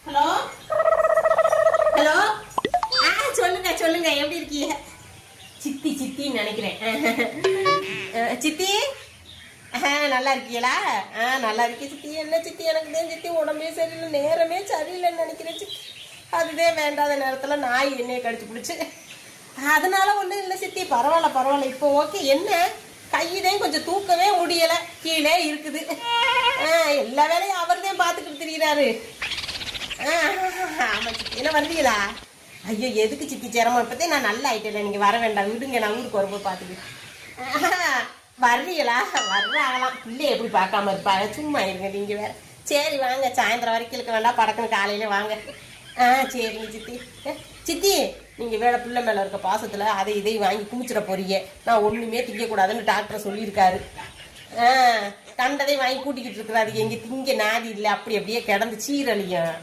Hello hello. சொல்லுங்க சொல்லுங்க, எப்படி இருக்கீங்க? சித்தி சித்தின்னு நினைக்கிறேன். சித்தி நல்லா இருக்கீங்களா? நல்லா இருக்கேன் சித்தி. என்ன சித்தி, எனக்கு தான் சித்தி உடம்பே சரியில்லை, நேரமே சரியில்லைன்னு நினைக்கிறேன் சித்தி. அதுதான் வேண்டாத நேரத்தில் நாய் என்னைய கடிச்சு பிடிச்சி. அதனால ஒன்றும் இல்லை சித்தி, பரவாயில்ல பரவாயில்ல, இப்போ ஓகே. என்ன கையிலையும் கொஞ்சம் தூக்கவே முடியலை, கீழே இருக்குது. எல்லா வேலையும் அவர் தான் பார்த்துக்கிட்டு திரிகிறாரு. ஆமா சித்தி, என்ன வந்தீங்களா? ஐயோ எதுக்கு சித்தி சிரமம், இப்போதே நான் நல்லா ஆயிட்டேன், நீங்கள் வர வேண்டாம், விடுங்க, நான் ஊருக்கு வரும்போது பார்த்துக்கிட்டு. வர்றீங்களா? வர்றாங்களாம், பிள்ளை எப்படி பார்க்காம இருப்பாங்க, சும்மா இருங்க நீங்கள் வேற. சரி வாங்க, சாயந்தரம் வரைக்கும் இருக்க வேண்டாம், படக்குன்னு காலையில வாங்க. சரிங்க சித்தி. சித்தி, நீங்கள் வேலை பிள்ளை மேலே இருக்க பாசத்தில் அதை இதையும் வாங்கி குமிச்சிட போறீங்க. நான் ஒன்றுமே திங்கக்கூடாதுன்னு டாக்டர் சொல்லியிருக்காரு. கண்டதை வாங்கி கூட்டிக்கிட்டு இருக்கிறாரு, எங்கே திங்க நாதி இல்லை, அப்படி அப்படியே கிடந்து சீரழியும்.